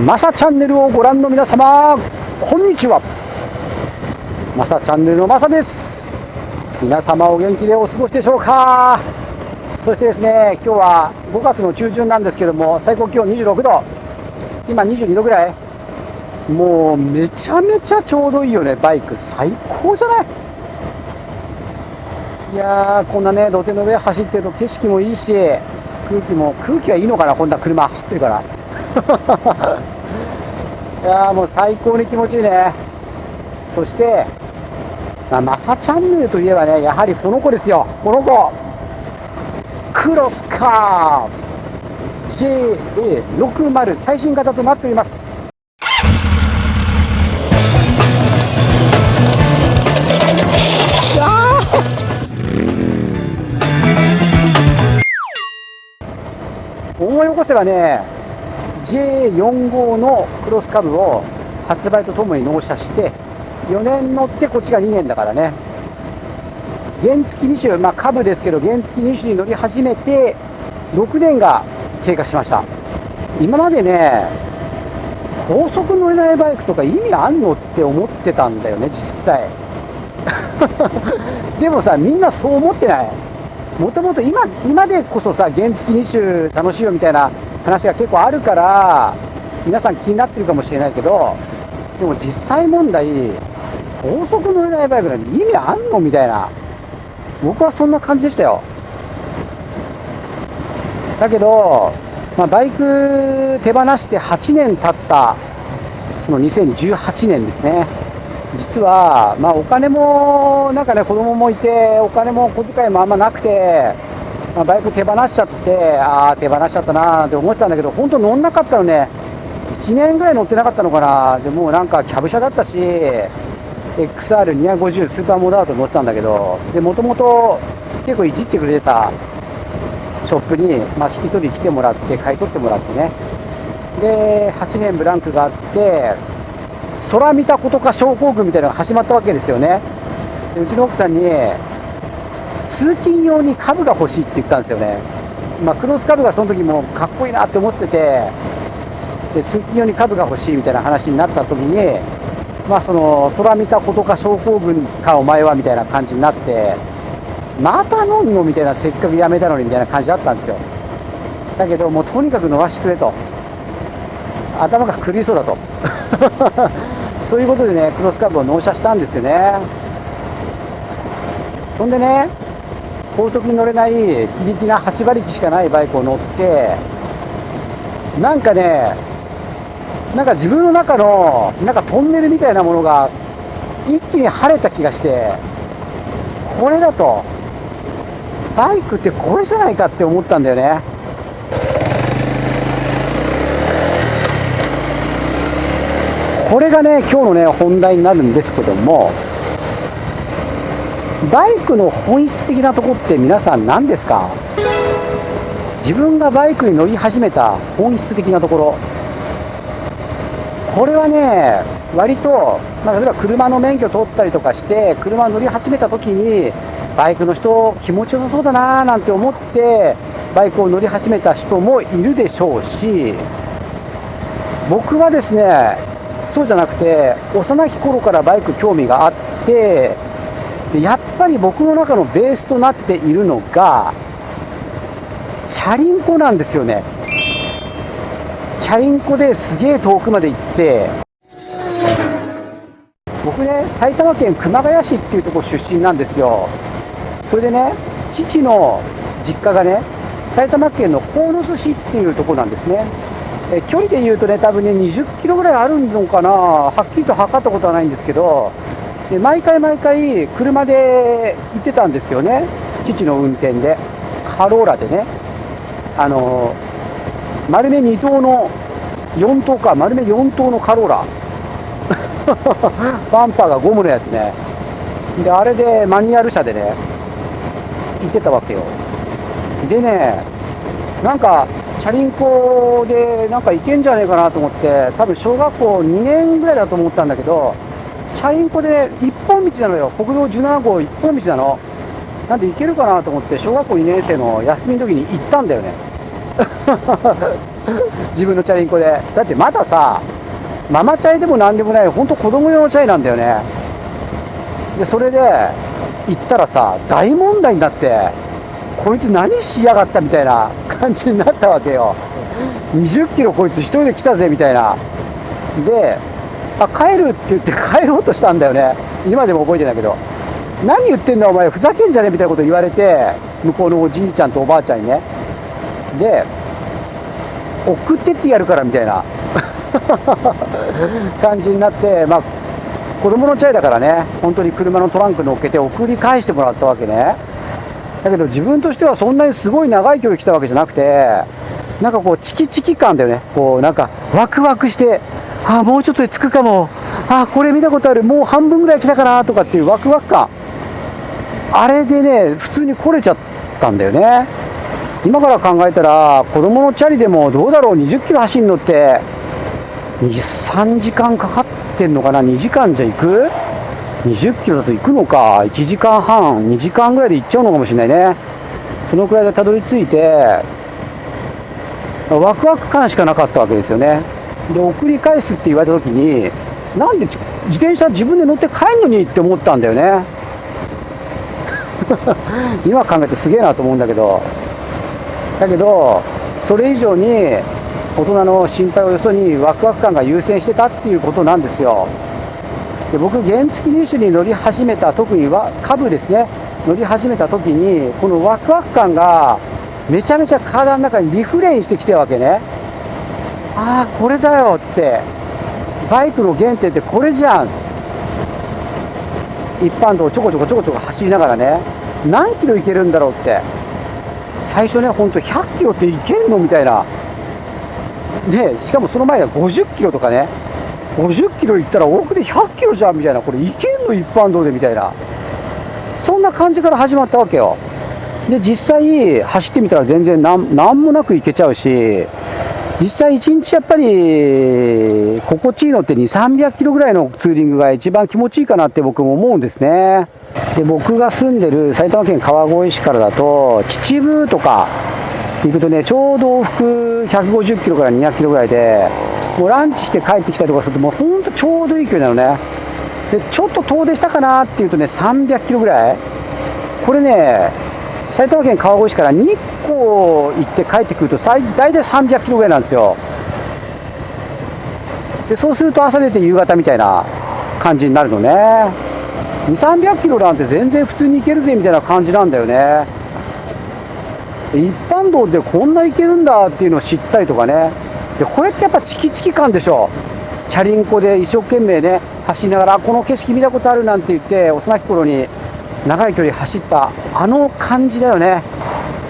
マサチャンネルをご覧の皆様、こんにちは。マサチャンネルのマサです。皆様お元気でお過ごしでしょうか。そしてですね、今日は5月の中旬なんですけども、最高気温26度、今22度ぐらい。もうめちゃめちゃちょうどいいよね。バイク最高じゃない。いやー、こんなね土手の上走ってると景色もいいし、空気はいいのかな、こんな車走ってるからいやー、もう最高に気持ちいいね。そして、マサチャンネルといえばね、やはりこの子ですよ。この子、クロスカー JA60 最新型となっております。思い起こせばね、J45 のクロスカブを発売とともに納車して、4年乗ってこっちが2年だからね。原付2種、カブですけど、原付2種に乗り始めて6年が経過しました。今までね、高速乗れないバイクとか意味あんのって思ってたんだよね、実際でもさ、みんなそう思ってない？もともと今でこそさ、原付2種楽しいよみたいな話が結構あるから、皆さん気になってるかもしれないけど、でも実際問題、高速乗れないバイクなんて意味あんのみたいな、僕はそんな感じでしたよ。だけど、バイク手放して8年経ったその2018年ですね。実は、お金もなんかね、子供もいて、お金も小遣いもあんまなくて、バイク手放しちゃって、手放しちゃったなって思ってたんだけど、本当乗んなかったのね。1年ぐらい乗ってなかったのかな。でもうなんかキャブ車だったし、XR250 スーパーモダート乗ってたんだけど、でもともと結構いじってくれてたショップに、引き取り来てもらって、買い取ってもらってね。で、8年ブランクがあって、空見たことか症候群みたいなのが始まったわけですよね。でうちの奥さんに、通勤用にカブが欲しいって言ったんですよね。クロスカブがその時もかっこいいなって思ってて、で通勤用にカブが欲しいみたいな話になった時に、その空見たことか症候群かお前はみたいな感じになって、また飲むのみたいな、せっかくやめたのにみたいな感じだったんですよ。だけどもうとにかく飲ましてくれと、頭が狂いそうだとそういうことでね、クロスカブを納車したんですよね。そんでね、高速に乗れない非力な8馬力しかないバイクを乗って、なんか自分の中のトンネルみたいなものが一気に晴れた気がして、これだとバイクってこれじゃないかって思ったんだよね。これがね、今日のね本題になるんですけども、バイクの本質的なとこって皆さん何ですか？自分がバイクに乗り始めた本質的なところ、これはね、割と、例えば車の免許取ったりとかして、車乗り始めた時に、バイクの人、気持ちよさそうだなーなんて思って、バイクを乗り始めた人もいるでしょうし、僕はですね、そうじゃなくて、幼き頃からバイク興味があって、でやっぱり僕の中のベースとなっているのが、チャリンコなんですよね。チャリンコですげえ遠くまで行って、僕ね、埼玉県熊谷市っていうところ出身なんですよ。それでね、父の実家がね、埼玉県の鴻巣市っていうところなんですね。距離で言うとね、多分ね、20キロぐらいあるのかな、はっきりと測ったことはないんですけど、で毎回車で行ってたんですよね、父の運転で。カローラでね、丸目2灯の4灯か、丸目4灯のカローラバンパーがゴムのやつね。であれでマニュアル車でね行ってたわけよ。でね、チャリンコで行けんじゃねえかなと思って、多分小学校2年ぐらいだと思ったんだけど、チャリンコで一本道なのよ、国道17号一本道なの。なんで行けるかなと思って、小学校2年生の休みの時に行ったんだよね自分のチャリンコで。だってまださ、ママチャリでもなんでもない、ほんと子供用のチャリなんだよね。で、それで行ったらさ、大問題になって、こいつ何しやがったみたいな感じになったわけよ。20キロこいつ一人で来たぜみたいな。で、帰るって言って帰ろうとしたんだよね。今でも覚えてないけど、何言ってんだお前、ふざけんじゃねえみたいなこと言われて、向こうのおじいちゃんとおばあちゃんにね。で、送ってってやるからみたいな感じになって、まあ子供のチャリだからね、本当に車のトランク乗っけて送り返してもらったわけね。だけど自分としてはそんなにすごい長い距離来たわけじゃなくて、なんかこうチキチキ感だよね。こうなんかワクワクして、ああもうちょっとで着くかも、ああこれ見たことある、もう半分ぐらい来たかなとかっていうワクワク感、あれでね普通に来れちゃったんだよね。今から考えたら子供のチャリでもどうだろう、20キロ走るのって3時間かかってんのかな。2時間じゃ行く？20キロだと行くのか、1時間半、2時間ぐらいで行っちゃうのかもしれないね。そのくらいでたどり着いて、ワクワク感しかなかったわけですよね。で、送り返すって言われた時に、なんで自転車自分で乗って帰るのにって思ったんだよね。今考えてすげえなと思うんだけど、それ以上に大人の心配をよそにワクワク感が優先してたっていうことなんですよ。で、僕原付2種に乗り始めた、特には株ですね、乗り始めた時にこのワクワク感がめちゃめちゃ体の中にリフレインしてきてるわけね。ああこれだよって、バイクの原点ってこれじゃん。一般道をちょこちょこ走りながらね、何キロいけるんだろうって、最初ねほんと100キロっていけんのみたいな。でしかもその前が50キロとかね、50キロいったら往復で100キロじゃんみたいな、これいけんの一般道でみたいな、そんな感じから始まったわけよ。で実際走ってみたら全然なんもなくいけちゃうし、実際1日やっぱり心地いいのって2、300キロぐらいのツーリングが一番気持ちいいかなって僕も思うんですね。で僕が住んでる埼玉県川越市からだと秩父とか行くとね、ちょうど往復150キロから200キロぐらいで、もうランチして帰ってきたりとかするともうほんとちょうどいい距離なのね。でちょっと遠出したかなっていうとね300キロぐらい、これね埼玉県川越市から日光行って帰ってくると大体300キロぐらいなんですよ。でそうすると朝出て夕方みたいな感じになるのね。2、300キロなんて全然普通に行けるぜみたいな感じなんだよね。一般道でこんな行けるんだっていうのを知ったりとかね。でこれってやっぱチキチキ感でしょ。チャリンコで一生懸命ね走りながら、この景色見たことあるなんて言って幼き頃に長い距離走ったあの感じだよね。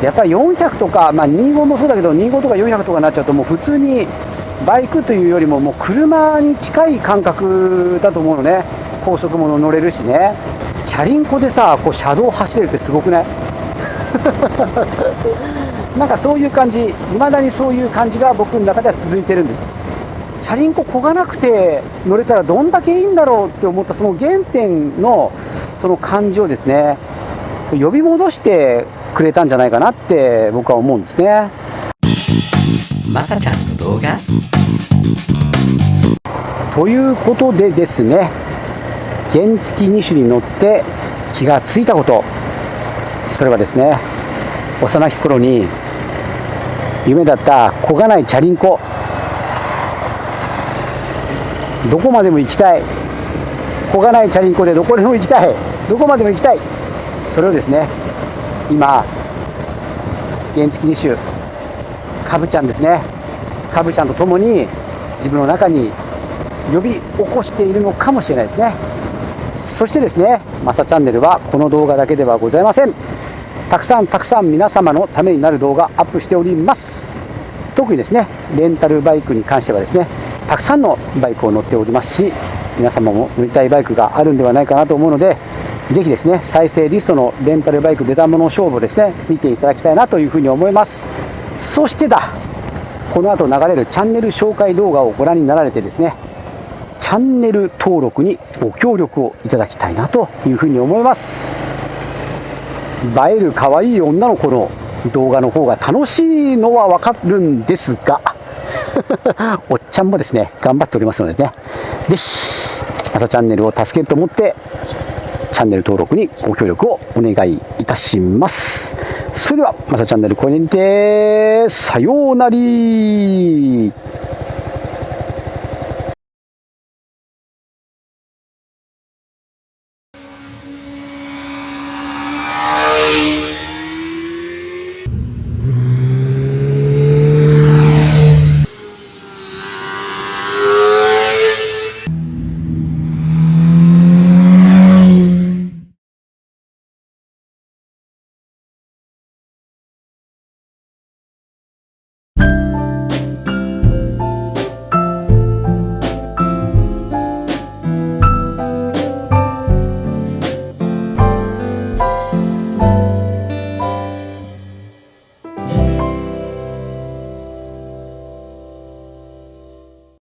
やっぱり400とか、まあ、25もそうだけど25とか400とかになっちゃうともう普通にバイクというよりももう車に近い感覚だと思うのね。高速も乗れるしね。チャリンコでさこう車道走れるってすごくない？なんかそういう感じ、未だにそういう感じが僕の中では続いてるんです。チャリンコ漕がなくて乗れたらどんだけいいんだろうって思ったその原点のその感じをですね呼び戻してくれたんじゃないかなって僕は思うんですね。まさちゃんの動画ということでですね、原付2種に乗って気がついたこと、それはですね、幼き頃に夢だった漕がないチャリンコ、どこまでも行きたい、漕がないチャリンコでどこでも行きたい、どこまでも行きたい、それをですね今原付2種かぶちゃんですね、かぶちゃんとともに自分の中に呼び起こしているのかもしれないですね。そしてですね、マサチャンネルはこの動画だけではございません。たくさん皆様のためになる動画アップしております。特にですねレンタルバイクに関してはですね、たくさんのバイクを乗っておりますし、皆様も乗りたいバイクがあるんではないかなと思うので、ぜひですね再生リストのレンタルバイク出たもの勝負をですね見ていただきたいなというふうに思います。そしてこの後流れるチャンネル紹介動画をご覧になられてですね、チャンネル登録にご協力をいただきたいなというふうに思います。映える可愛い女の子の動画の方が楽しいのはわかるんですが、おっちゃんもですね、頑張っておりますのでね、ぜひ、マサチャンネルを助けると思って、チャンネル登録にご協力をお願いいたします。それでは、マサチャンネルこれにて、さようなり。